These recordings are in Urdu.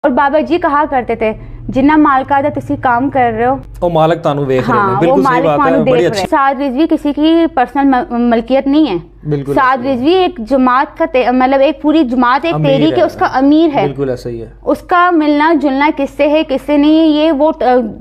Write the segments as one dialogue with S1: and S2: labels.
S1: اور بابا جی کہا کرتے تھے جنہ مالکا دا تسی کام کر رہے ہو
S2: وہ مالک تانوں ویکھ رہے ہیں.
S1: وہ
S2: بالکل صحیح
S1: مالک
S2: بات ہے, بڑی اچھی.
S1: سعد رضوی کسی کی پرسنل ملکیت نہیں ہے. سعد رضوی ایک جماعت کا مطلب ایک پوری جماعت ایک تحریک ہے, اس کا امیر ہے.
S2: بالکل ایسا ہی ہے.
S1: اس کا ملنا جلنا کس سے ہے کس سے نہیں ہے یہ وہ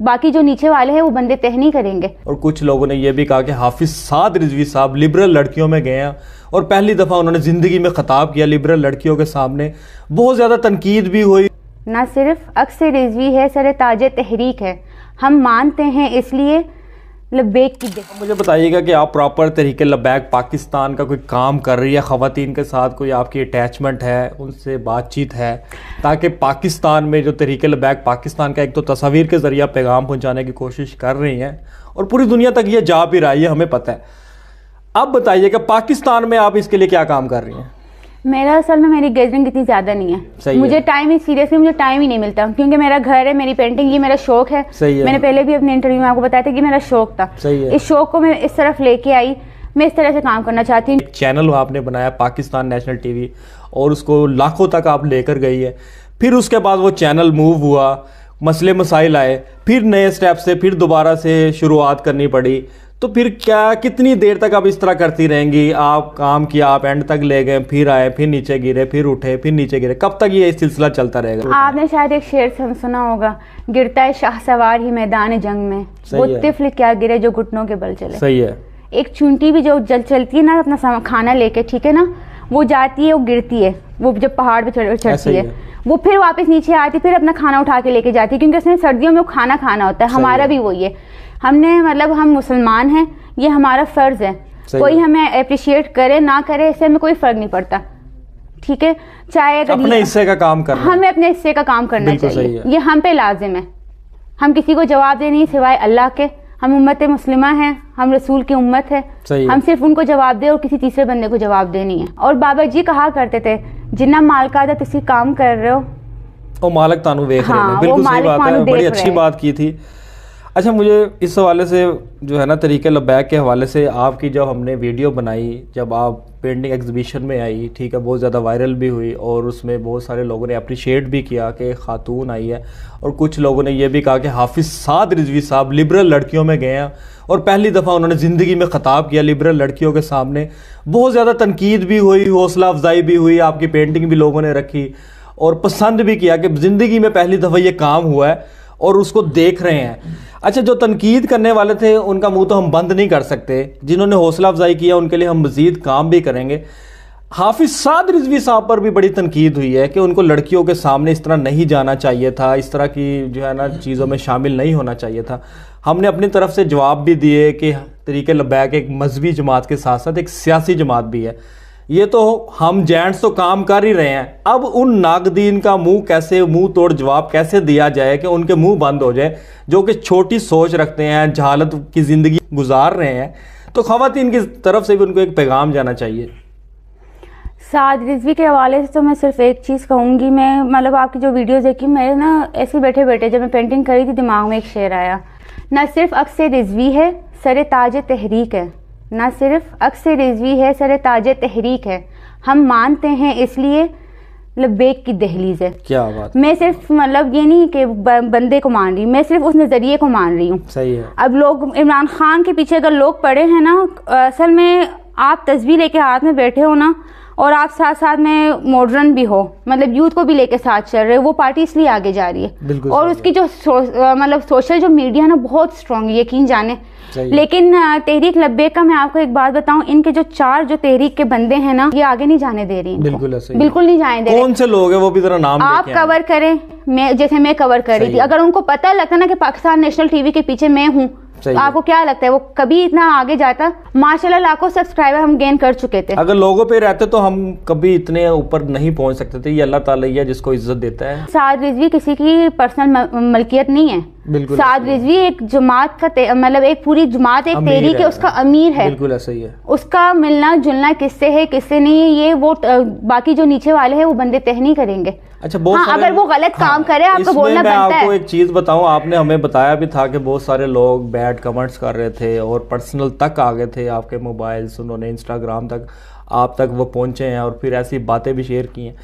S1: باقی جو نیچے والے ہیں وہ بندے طے نہیں کریں گے.
S2: اور کچھ لوگوں نے یہ بھی کہا کہ حافظ سعد رضوی صاحب لبرل لڑکیوں میں گئے ہیں اور پہلی دفعہ انہوں نے زندگی میں خطاب کیا لبرل لڑکیوں کے سامنے. بہت زیادہ تنقید بھی ہوئی.
S1: نہ صرف عکس رضوی ہے سر تاج تحریک ہے, ہم مانتے ہیں اس لیے لبیک کی.
S2: مجھے بتائیے گا کہ آپ پراپر تحریک لبیک پاکستان کا کوئی کام کر رہی ہے, خواتین کے ساتھ کوئی آپ کی اٹیچمنٹ ہے, ان سے بات چیت ہے تاکہ پاکستان میں جو تحریک لبیک پاکستان کا ایک تو تصاویر کے ذریعہ پیغام پہنچانے کی کوشش کر رہی ہیں اور پوری دنیا تک یہ جا بھی رہی ہے, ہمیں پتہ ہے. اب بتائیے کہ پاکستان میں آپ اس کے لیے کیا کام کر رہی ہیں؟
S1: میرا اصل میں میری گیدرنگ اتنی زیادہ نہیں ہے, مجھے ٹائم ہی سیریسلی مجھے ٹائم ہی نہیں ملتا کیونکہ میرا گھر ہے, میری پینٹنگ, یہ میرا شوق ہے. میں نے پہلے بھی اپنے انٹرویو میں آپ کو بتایا تھا کہ میرا شوق تھا. اس شوق کو میں اس طرف لے کے آئی, میں اس طرح سے کام کرنا چاہتی ہوں.
S2: چینل آپ نے بنایا پاکستان نیشنل ٹی وی اور اس کو لاکھوں تک آپ لے کر گئی ہے. پھر اس کے بعد وہ چینل موو ہوا, مسئلے مسائل آئے, پھر نئے سٹیپ سے پھر دوبارہ سے شروعات کرنی پڑی. تو پھر کیا کتنی دیر تک آپ اس طرح کرتی رہیں گی؟ آپ کام کیا, آپ اینڈ تک لے گئے, پھر آئے, پھر نیچے گرے, پھر اٹھے, پھر نیچے گرے, کب تک یہ سلسلہ چلتا رہے گا؟
S1: آپ نے شاید ایک شعر سنا ہوگا, گرتا ہے شاہ سوار ہی میدان جنگ میں, وہ طفل کیا گرے جو گھٹنوں کے بل چلے.
S2: صحیح ہے.
S1: ایک چونٹی بھی جو چلتی ہے نا اپنا کھانا لے کے, ٹھیک ہے نا, وہ جاتی ہے, وہ گرتی ہے, وہ جب پہاڑ پہ چڑھتی ہے وہ پھر واپس نیچے آتی, پھر اپنا کھانا اٹھا کے لے کے جاتی ہے کیونکہ اس نے سردیوں میں وہ کھانا کھانا ہوتا ہے. ہمارا بھی وہی ہے, ہم نے مطلب ہم مسلمان ہیں, یہ ہمارا فرض ہے. کوئی ہمیں اپریشیٹ کرے نہ کرے اس سے ہمیں کوئی فرق نہیں پڑتا, ٹھیک ہے, چاہے
S2: اپنے حصے کا کام کرنا,
S1: ہمیں اپنے حصے کا کام کرنا چاہیے, یہ ہم پہ لازم ہے. ہم کسی کو جواب دے نہیں سوائے اللہ کے. ہم امت مسلمہ ہیں, ہم رسول کی امت ہے, ہم صرف ان کو جواب دے اور کسی تیسرے بندے کو جواب دے نہیں ہے. اور بابا جی کہا کرتے تھے جنہ مالکا دا تسی کام کر رہے ہو
S2: وہ مالک تانوں ویکھ رہے ہیں. بالکل صحیح بات ہے, بڑی اچھی بات کی تھی. اچھا, مجھے اس حوالے سے جو ہے نا تحریک لبیک کے حوالے سے آپ کی جب ہم نے ویڈیو بنائی, جب آپ پینٹنگ ایگزیبیشن میں آئی, ٹھیک ہے, بہت زیادہ وائرل بھی ہوئی اور اس میں بہت سارے لوگوں نے اپریشیٹ بھی کیا کہ خاتون آئی ہے. اور کچھ لوگوں نے یہ بھی کہا کہ حافظ سعد رضوی صاحب لبرل لڑکیوں میں گئے ہیں اور پہلی دفعہ انہوں نے زندگی میں خطاب کیا لبرل لڑکیوں کے سامنے. بہت زیادہ تنقید بھی ہوئی, حوصلہ افزائی بھی ہوئی, آپ کی پینٹنگ بھی لوگوں نے رکھی اور پسند بھی کیا کہ زندگی میں پہلی دفعہ یہ کام ہوا ہے اور اس کو دیکھ رہے ہیں. اچھا, جو تنقید کرنے والے تھے ان کا منہ تو ہم بند نہیں کر سکتے, جنہوں نے حوصلہ افزائی کیا ان کے لیے ہم مزید کام بھی کریں گے. حافظ سعد رضوی صاحب پر بھی بڑی تنقید ہوئی ہے کہ ان کو لڑکیوں کے سامنے اس طرح نہیں جانا چاہیے تھا, اس طرح کی جو ہے نا چیزوں میں شامل نہیں ہونا چاہیے تھا. ہم نے اپنی طرف سے جواب بھی دیے کہ تحریک لبیک ایک مذہبی جماعت کے ساتھ ساتھ ایک سیاسی جماعت بھی ہے. یہ تو ہم جینٹس تو کام کر ہی رہے ہیں, اب ان ناقدین کا منہ توڑ جواب کیسے دیا جائے کہ ان کے منہ بند ہو جائے جو کہ چھوٹی سوچ رکھتے ہیں, جہالت کی زندگی گزار رہے ہیں. تو خواتین کی طرف سے بھی ان کو ایک پیغام جانا چاہیے.
S1: سعد رضوی کے حوالے سے تو میں صرف ایک چیز کہوں گی, میں مطلب آپ کی جو ویڈیوز دیکھی, میں نا ایسے بیٹھے بیٹھے جب میں پینٹنگ کری تھی دماغ میں ایک شعر آیا, نہ صرف عکس رضوی ہے سر تاج تحریک ہے, نہ صرف عکس رضوی ہے سر تاج تحریک ہے, ہم مانتے ہیں اس لیے لبیک کی دہلیز ہے. کیا بات. میں صرف مطلب یہ نہیں کہ بندے کو مان رہی, میں صرف اس نظریے کو مان رہی ہوں.
S2: صحیح ہے.
S1: اب لوگ عمران خان کے پیچھے اگر لوگ پڑے ہیں نا, اصل میں آپ تصویر لے کے ہاتھ میں بیٹھے ہو نا اور آپ ساتھ ساتھ میں ماڈرن بھی ہو, مطلب یوتھ کو بھی لے کے ساتھ چل رہے, وہ پارٹی اس لیے آگے جا رہی ہے. اور اس کی جو مطلب سوشل جو میڈیا نا بہت اسٹرانگ ہے, یقین جانے. لیکن تحریک لبیک کا میں آپ کو ایک بات بتاؤں, ان کے جو 4 جو تحریک کے بندے ہیں نا, یہ آگے نہیں جانے دے رہی, بالکل نہیں جانے دے رہے.
S2: کون سے لوگ ہیں وہ بھی ذرا نام
S1: آپ کور کریں, میں جیسے میں کور کر رہی تھی, اگر ان کو پتہ لگتا نا کہ پاکستان نیشنل ٹی وی کے پیچھے میں ہوں, آپ کو کیا لگتا ہے وہ کبھی اتنا آگے جاتا؟ ماشاءاللہ لاکھوں سبسکرائبر ہم گین کر چکے تھے.
S2: اگر لوگوں پہ رہتے تو ہم کبھی اتنے اوپر نہیں پہنچ سکتے تھے. یہ اللہ تعالیٰ ہی ہے جس کو عزت دیتا ہے.
S1: سعد رضوی کسی کی پرسنل ملکیت نہیں ہے. سعد رضوی ایک جماعت کا مطلب ایک پوری جماعت ایک تحریک ہے, اس کا امیر ہے.
S2: بالکل ایسا ہی ہے. اس
S1: کا ملنا جلنا کس سے ہے کس سے نہیں ہے, یہ وہ باقی جو نیچے والے ہیں وہ بندے طے نہیں کریں گے.
S2: اچھا,
S1: اگر وہ غلط کام کرے آپ کو بولنا بنتا ہے.
S2: میں آپ کو ایک چیز بتاؤں, آپ نے ہمیں بتایا بھی تھا کہ بہت سارے لوگ بیڈ کمنٹس کر رہے تھے اور پرسنل تک آ گئے تھے, آپ کے موبائلز, انہوں نے انسٹاگرام تک آپ تک وہ پہنچے ہیں اور پھر ایسی باتیں بھی شیئر کی ہیں.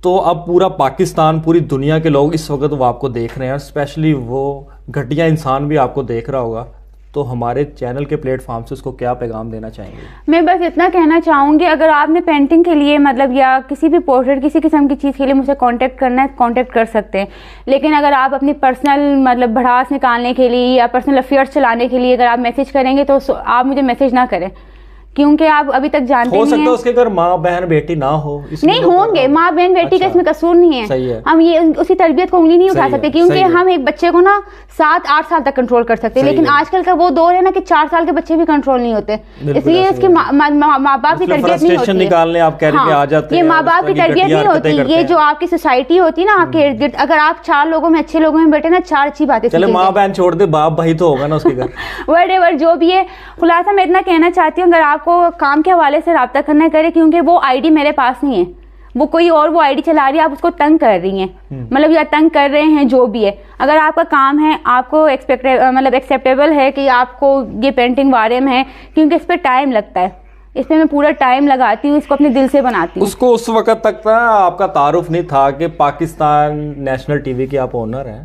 S2: تو اب پورا پاکستان, پوری دنیا کے لوگ اس وقت وہ آپ کو دیکھ رہے ہیں, اور اسپیشلی وہ گھٹیا انسان بھی آپ کو دیکھ رہا ہوگا, تو ہمارے چینل کے پلیٹ فارم سے اس کو کیا پیغام دینا چاہیں گے؟
S1: میں بس اتنا کہنا چاہوں گی, اگر آپ نے پینٹنگ کے لیے مطلب یا کسی بھی پورٹریٹ کسی قسم کی چیز کے لیے مجھ سے کانٹیکٹ کرنا ہے, کانٹیکٹ کر سکتے ہیں. لیکن اگر آپ اپنی پرسنل مطلب بھڑاس نکالنے کے لیے یا پرسنل افیئرس چلانے کے لیے اگر آپ میسج کریں گے تو آپ مجھے میسج نہ کریں, کیونکہ آپ ابھی تک جانتے نہیں ہیں. ہو سکتا ہے
S2: اس کے گھر ماں بہن بیٹی نہ ہو,
S1: نہیں ہوں گے, ماں بہن بیٹی کا اس میں قصور نہیں ہے. ہم یہ اسی تربیت کو انگلی نہیں اٹھا سکتے, کیونکہ ہم ایک بچے کو نا 7-8 سال تک کنٹرول کر سکتے, لیکن آج کل کا وہ دور ہے نا کہ 4 سال کے بچے بھی کنٹرول نہیں ہوتے, اس لیے اس کے ماں باپ کی تربیت نہیں ہوتی ہے. یہ ماں باپ کی تربیت نہیں ہوتی. یہ جو آپ کی سوسائٹی ہوتی ہے نا آپ کے ارد گرد, اگر آپ 4 لوگوں میں اچھے لوگوں میں بیٹھے نا 4 اچھی باتیں
S2: چلے ماں بہن چھوڑ دے, باپ بھائی تو ہوگا نا اس کے گھر.
S1: وٹ ایور جو بھی ہے, خلاصہ میں اتنا کہنا چاہتی ہوں, اگر آپ کو کام کے حوالے سے رابطہ کرنا کرے, کیونکہ وہ آئی ڈی میرے پاس نہیں ہے, وہ کوئی اور وہ آئی ڈی چلا رہی ہے, آپ اس کو تنگ کر رہی ہیں, مطلب یا تنگ کر رہے ہیں جو بھی ہے. اگر آپ کا کام ہے, آپ کو مطلب ایکسیپٹیبل ہے کہ آپ کو یہ پینٹنگ بارے میں ہے, کیونکہ اس پہ ٹائم لگتا ہے, اس میں پورا ٹائم لگاتی ہوں, اس کو اپنے دل سے بناتی ہوں.
S2: اس کو اس وقت تک تھا آپ کا تعارف نہیں تھا کہ پاکستان نیشنل ٹی وی کے آپ اونر ہیں,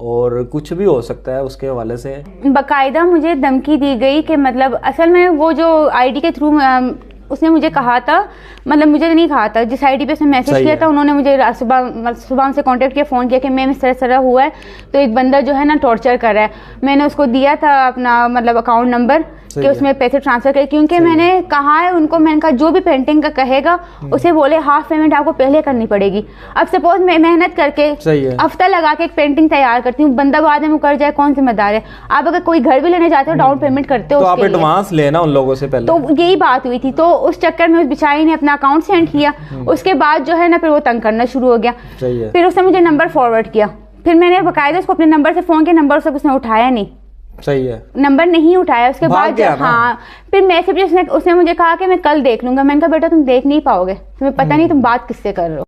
S2: اور کچھ بھی ہو سکتا ہے اس کے حوالے سے
S1: باقاعدہ مجھے دھمکی دی گئی کہ مطلب اصل میں وہ جو آئی ڈی کے تھرو اس نے مجھے کہا تھا, مطلب مجھے نہیں کہا تھا, جس آئی ڈی پہ اس نے میسج کیا تھا انہوں نے مجھے صبح سے کانٹیکٹ کیا, فون کیا کہ میم اس طرح ہوا ہے, تو ایک بندہ جو ہے نا ٹارچر کر رہا ہے. میں نے اس کو دیا تھا اپنا مطلب اکاؤنٹ نمبر کہ اس میں پیسے ٹرانسفر کرے, کیونکہ میں نے کہا ہے ان کو, میں نے کہا جو بھی پینٹنگ کا کہے گا اسے بولے ہاف پیمنٹ آپ کو پہلے کرنی پڑے گی. اب سپوز میں محنت کر کے ہفتہ لگا کے ایک پینٹنگ تیار کرتی ہوں, بندہ بعد میں مکر جائے, کون ذمہ دار ہے؟ آپ اگر کوئی گھر بھی لینے جاتے ہو ڈاؤن پیمنٹ کرتے ہو
S2: تو آپ ایڈوانس لینا ان لوگوں سے پہلے,
S1: تو یہی بات ہوئی تھی. تو اس چکر میں اس بیچاری نے اپنا اکاؤنٹ سینڈ کیا, اس کے بعد جو ہے نا پھر وہ تنگ کرنا شروع ہو گیا. پھر اس نے مجھے نمبر فارورڈ کیا, پھر میں نے باقاعدہ اس کو اپنے نمبر سے فون کیا, نمبر اس نے اٹھایا نہیں,
S2: صحیح ہے,
S1: نمبر نہیں اٹھایا. اس کے بعد ہاں پھر میسج اس نے مجھے کہا کہ میں کل دیکھ لوں گا. میں نے کہا بیٹا تم دیکھ نہیں پاؤ گے, تمہیں پتہ نہیں تم بات کس سے کر رہے ہو.